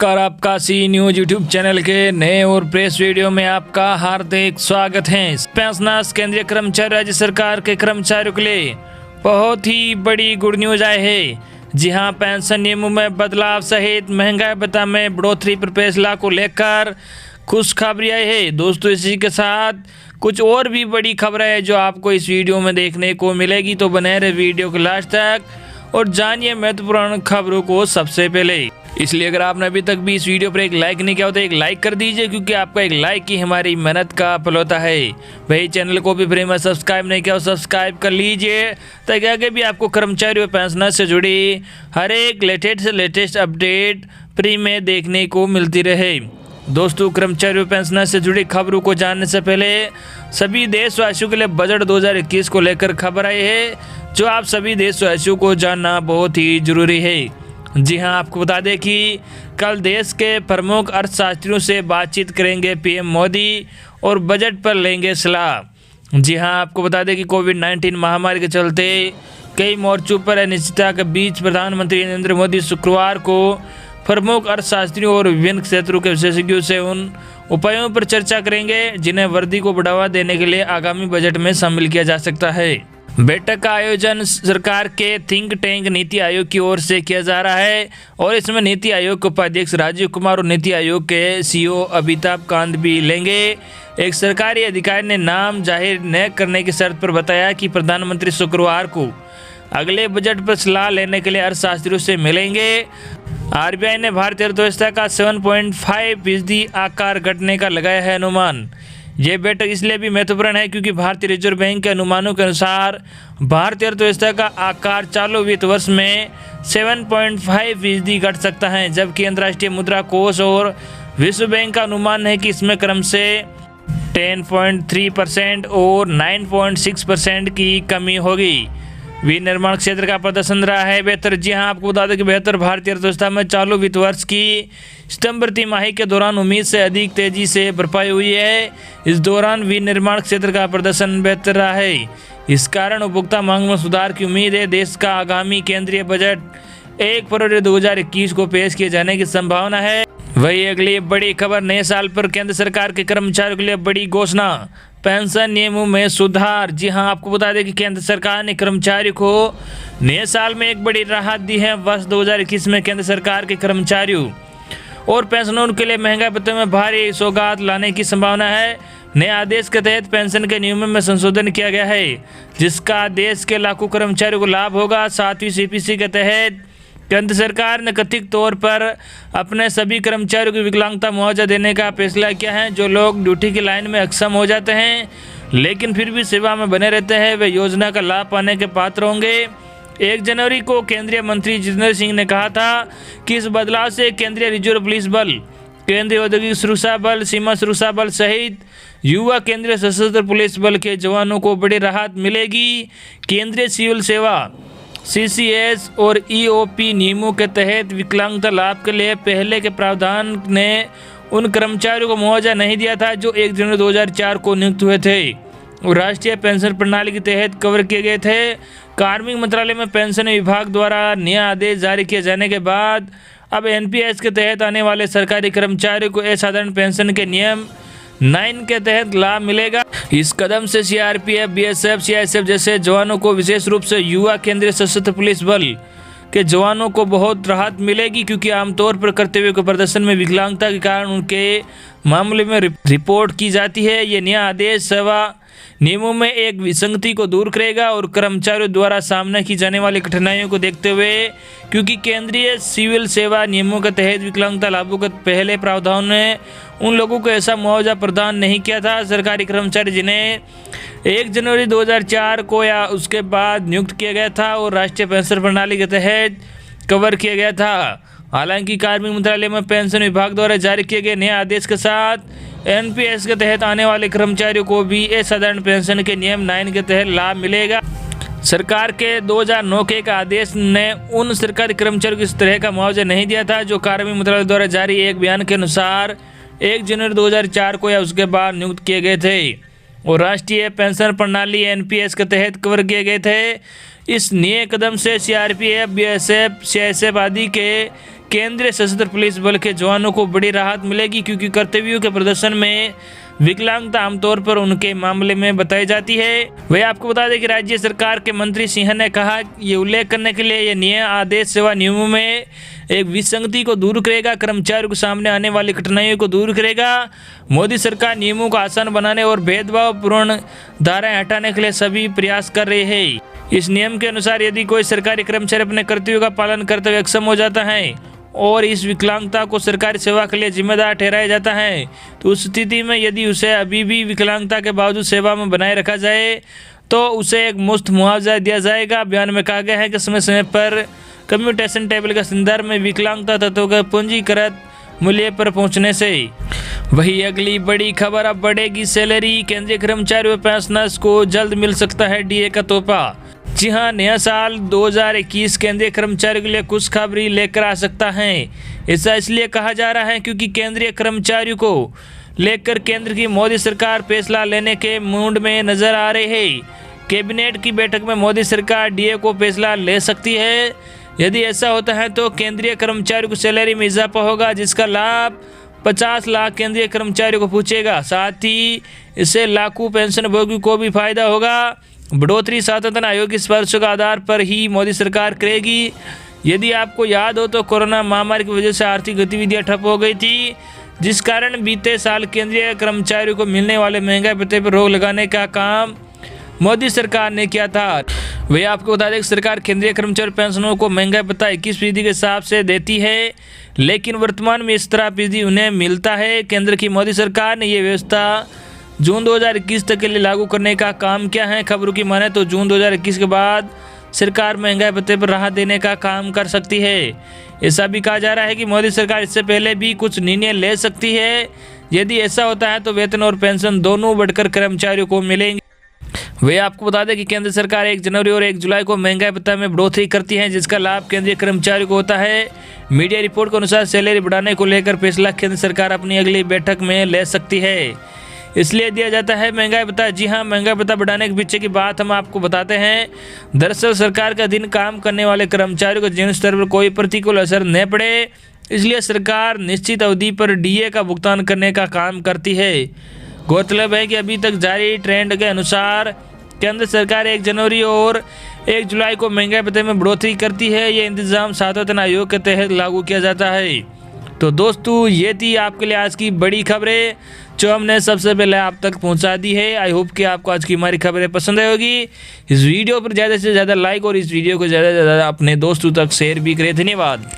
नमस्कार, आपका सी news YouTube channel के नए और प्रेस वीडियो में आपका हार्दिक स्वागत है। पेंशनर्स केंद्रीय कर्मचारी राज्य सरकार के कर्मचारियों के लिए बहुत ही बड़ी गुड न्यूज आए है। जी हां, पेंशन नियमों में बदलाव सहित महंगाई भत्ता में बढ़ोतरी पर फैसला को लेकर खुशखबरी आई है। दोस्तों, इसी के साथ कुछ और भी बड़ी खबरें हैं जो आपको इस वीडियो में देखने को मिलेगी, तो बने रहे वीडियो के लास्ट तक और जानिए महत्वपूर्ण खबरों को सबसे पहले। इसलिए अगर आपने अभी तक भी इस वीडियो पर एक लाइक नहीं किया हो तो एक लाइक कर दीजिए, क्योंकि आपका एक लाइक ही हमारी मेहनत का फल होता है। वही चैनल को भी फ्री में सब्सक्राइब नहीं किया हो सब्सक्राइब कर लीजिए, ताकि आगे भी आपको कर्मचारी और पेंशनर से जुड़ी हर एक लेटेस्ट अपडेट फ्री में देखने को मिलती रहे। दोस्तों, कर्मचारी और पेंशनर से जुड़ी खबरों को जानने से पहले सभी देशवासियों के लिए बजट 2021 को लेकर खबर आई है, जो आप सभी देशवासियों को जानना बहुत ही जरूरी है। जी हां, आपको बता दें कि कल देश के प्रमुख अर्थशास्त्रियों से बातचीत करेंगे पीएम मोदी और बजट पर लेंगे सलाह। जी हां, आपको बता दें कि कोविड-19 महामारी के चलते कई मोर्चों पर अनिश्चितता के बीच प्रधानमंत्री नरेंद्र मोदी शुक्रवार को प्रमुख अर्थशास्त्रियों और विभिन्न क्षेत्रों के विशेषज्ञों से उन उपायों पर चर्चा करेंगे जिन्हें वृद्धि को बढ़ावा देने के लिए आगामी बजट में शामिल किया जा सकता है। बैठक का आयोजन सरकार के थिंक टैंक नीति आयोग की ओर से किया जा रहा है और इसमें नीति आयोग के उपाध्यक्ष राजीव कुमार और नीति आयोग के सीईओ अमिताभ कांत भी लेंगे। एक सरकारी अधिकारी ने नाम जाहिर न करने की शर्त पर बताया कि प्रधानमंत्री शुक्रवार को अगले बजट पर सलाह लेने के लिए अर्थशास्त्रियों से मिलेंगे। आरबीआई ने भारतीय अर्थव्यवस्था का 7.5% आकार घटने का लगाया है अनुमान। ये बैठक इसलिए भी महत्वपूर्ण है क्योंकि भारतीय रिजर्व बैंक के अनुमानों के अनुसार भारतीय अर्थव्यवस्था का आकार चालू वित्त वर्ष में 7.5% घट सकता है, जबकि अंतर्राष्ट्रीय मुद्रा कोष और विश्व बैंक का अनुमान है कि इसमें क्रम से 10.3% और 9.6% की कमी होगी। विनिर्माण क्षेत्र का प्रदर्शन रहा है बेहतर। जी हां, आपको बता दें कि बेहतर भारतीय अर्थव्यवस्था में चालू वित्त वर्ष की सितंबर तिमाही के दौरान उम्मीद से अधिक तेजी से भरपाई हुई है। इस दौरान विनिर्माण क्षेत्र का प्रदर्शन बेहतर रहा है। इस कारण उपभोक्ता मांग में सुधार की उम्मीद है। देश का आगामी केंद्रीय बजट 1 फरवरी 2021 को पेश किए जाने की संभावना है। वही अगली बड़ी खबर, नए साल पर केंद्र सरकार के कर्मचारियों के लिए बड़ी घोषणा, पेंशन नियमों में सुधार। जी हां, आपको बता दें कि केंद्र सरकार ने कर्मचारियों को नए साल में एक बड़ी राहत दी है। वर्ष 2021 में केंद्र सरकार के कर्मचारियों और पेंशनरों के लिए महंगाई भत्ते में भारी सौगात लाने की संभावना है। नए आदेश के तहत पेंशन के नियमों में संशोधन किया गया है, जिसका देश के लाखों कर्मचारियों को लाभ होगा। 7वीं सीपीसी के तहत केंद्र सरकार ने कथित तौर पर अपने सभी कर्मचारियों को विकलांगता मुआवजा देने का फैसला किया है। जो लोग ड्यूटी की लाइन में अक्षम हो जाते हैं लेकिन फिर भी सेवा में बने रहते हैं, वे योजना का लाभ पाने के पात्र होंगे। 1 जनवरी को केंद्रीय मंत्री जितेंद्र सिंह ने कहा था कि इस बदलाव से केंद्रीय रिजर्व पुलिस बल, केंद्रीय औद्योगिक सुरक्षा बल, सीमा सुरक्षा बल सहित युवा केंद्रीय सशस्त्र पुलिस बल के जवानों को बड़ी राहत मिलेगी। केंद्रीय सिविल सेवा सीसीएस और ईओपी नियमों के तहत विकलांगता लाभ के लिए पहले के प्रावधान ने उन कर्मचारियों को मुआवजा नहीं दिया था जो 1 जनवरी 2004 को नियुक्त हुए थे और राष्ट्रीय पेंशन प्रणाली के तहत कवर किए गए थे। कार्मिक मंत्रालय में पेंशन विभाग द्वारा नया आदेश जारी किए जाने के बाद अब एनपीएस के तहत आने वाले सरकारी कर्मचारियों को असाधारण पेंशन के नियम 9 के तहत लाभ मिलेगा। इस कदम से सीआरपीएफ, बीएसएफ, सीआईएसएफ जैसे जवानों को, विशेष रूप से युवा केंद्रीय सशस्त्र पुलिस बल के जवानों को बहुत राहत मिलेगी, क्योंकि आमतौर पर कर्तव्य के प्रदर्शन में विकलांगता के कारण उनके मामले में रिपोर्ट की जाती है। ये नया आदेश सेवा नियमों में एक विसंगति को दूर करेगा और कर्मचारियों द्वारा सामना की जाने वाली कठिनाइयों को देखते हुए, क्योंकि केंद्रीय सिविल सेवा नियमों के तहत विकलांगता लाभों के पहले प्रावधान ने उन लोगों को ऐसा मुआवजा प्रदान नहीं किया था। सरकारी कर्मचारी जिन्हें 1 जनवरी 2004 को या उसके बाद नियुक्त किया गया था और राष्ट्रीय पेंशन प्रणाली के तहत कवर किया गया था। हालांकि कार्मिक मंत्रालय में पेंशन विभाग द्वारा जारी किए गए नए आदेश के साथ एनपीएस के तहत आने वाले कर्मचारियों को भी असाधारण पेंशन के नियम 9 के तहत लाभ मिलेगा। सरकार के 2009 के एक आदेश ने उन सरकारी कर्मचारियों को इस तरह का मुआवजा नहीं दिया था जो कार्मिक मंत्रालय द्वारा जारी एक बयान के अनुसार 1 जनवरी 2004 को या उसके बाद नियुक्त किए गए थे और राष्ट्रीय पेंशन प्रणाली एनपीएस के तहत कवर किए गए थे। इस नए कदम से सीआरपीएफ, बीएसएफ, सीआईएसएफ आदि के केंद्रीय सशस्त्र पुलिस बल के जवानों को बड़ी राहत मिलेगी, क्योंकि कर्तव्यों के प्रदर्शन में विकलांगता आमतौर पर उनके मामले में बताई जाती है। वही आपको बता दें कि राज्य सरकार के मंत्री सिंह ने कहा, ये उल्लेख करने के लिए यह नया आदेश सेवा नियमों में एक विसंगति को दूर करेगा, कर्मचारियों के सामने आने वाली कठिनाइयों को दूर करेगा। मोदी सरकार नियमों को आसान बनाने और भेदभावपूर्ण धाराएं हटाने के लिए सभी प्रयास कर रही है। इस नियम के अनुसार यदि कोई सरकारी कर्मचारी अपने कर्तव्यों का पालन करते हुए अक्षम हो जाता है और इस विकलांगता को सरकारी सेवा के लिए जिम्मेदार ठहराया जाता है, तो उस स्थिति में यदि उसे अभी भी विकलांगता के बावजूद सेवा में बनाए रखा जाए तो उसे एक मुफ्त मुआवजा दिया जाएगा। बयान में कहा गया है कि समय समय पर कम्यूटेशन टेबल के संदर्भ में विकलांगता तत्वों के पूंजीकृत मूल्य पर पहुंचने से। वही अगली बड़ी खबर, अब बढ़ेगी सैलरी, केंद्रीय कर्मचारियों व पेंशनर्स को जल्द मिल सकता है डीए का तोहफा। जी हाँ, नया साल 2021 केंद्रीय कर्मचारियों के लिए खुशखबरी लेकर आ सकता है। ऐसा इसलिए कहा जा रहा है क्योंकि केंद्रीय कर्मचारियों को लेकर केंद्र की मोदी सरकार फैसला लेने के मूड में नजर आ रही है। कैबिनेट की बैठक में मोदी सरकार डीए को फैसला ले सकती है। यदि ऐसा होता है तो केंद्रीय कर्मचारियों की सैलरी में इजाफा होगा, जिसका लाभ 50 लाख केंद्रीय कर्मचारियों को पहुंचेगा। साथ ही इससे लाखों पेंशन भोगियों को भी फायदा होगा। बढ़ोतरी स्वास्थ्य आयोग की सिफारिशों के आधार पर ही मोदी सरकार करेगी। यदि आपको याद हो तो कोरोना महामारी की वजह से आर्थिक गतिविधियां ठप हो गई थी, जिस कारण बीते साल केंद्रीय कर्मचारियों को मिलने वाले महंगाई भत्ते पर रोक लगाने का काम मोदी सरकार ने किया था। वही आपको बता दें कि सरकार केंद्रीय कर्मचारी पेंशनों को महंगाई भत्ता 21% के हिसाब से देती है, लेकिन वर्तमान में इस तरह फीसदी उन्हें मिलता है। केंद्र की मोदी सरकार ने यह व्यवस्था जून 2021 तक के लिए लागू करने का काम किया है। खबरों की माने तो जून 2021 के बाद सरकार महंगाई भत्ते पर राहत देने का काम कर सकती है। ऐसा भी कहा जा रहा है कि मोदी सरकार इससे पहले भी कुछ निर्णय ले सकती है। यदि ऐसा होता है तो वेतन और पेंशन दोनों बढ़कर कर्मचारियों को मिलेंगे। वे आपको बता दें कि केंद्र सरकार 1 जनवरी और 1 जुलाई को महंगाई भत्ता में बढ़ोतरी करती है, जिसका लाभ केंद्रीय कर्मचारियों को होता है। मीडिया रिपोर्ट के अनुसार सैलरी बढ़ाने को लेकर फैसला केंद्र सरकार अपनी अगली बैठक में ले सकती है, इसलिए दिया जाता है महंगाई भत्ता। जी हाँ, महंगाई भत्ता बढ़ाने के पीछे की बात हम आपको बताते हैं। दरअसल सरकार का दिन काम करने वाले कर्मचारियों के जीवन स्तर पर कोई प्रतिकूल असर न पड़े, इसलिए सरकार निश्चित अवधि पर डीए का भुगतान करने का काम करती है। गौरतलब है कि अभी तक जारी ट्रेंड के अनुसार केंद्र सरकार 1 जनवरी और 1 जुलाई को महंगाई भत्ते में बढ़ोतरी करती है। ये इंतजाम स्वास्थ्य आयोग के तहत लागू किया जाता है। तो दोस्तों, ये थी आपके लिए आज की बड़ी खबरें जो हमने सबसे पहले आप तक पहुंचा दी है। आई होप कि आपको आज की हमारी खबरें पसंद आई होगी। इस वीडियो पर ज़्यादा से ज़्यादा लाइक और इस वीडियो को ज़्यादा से ज़्यादा अपने दोस्तों तक शेयर भी करें। धन्यवाद।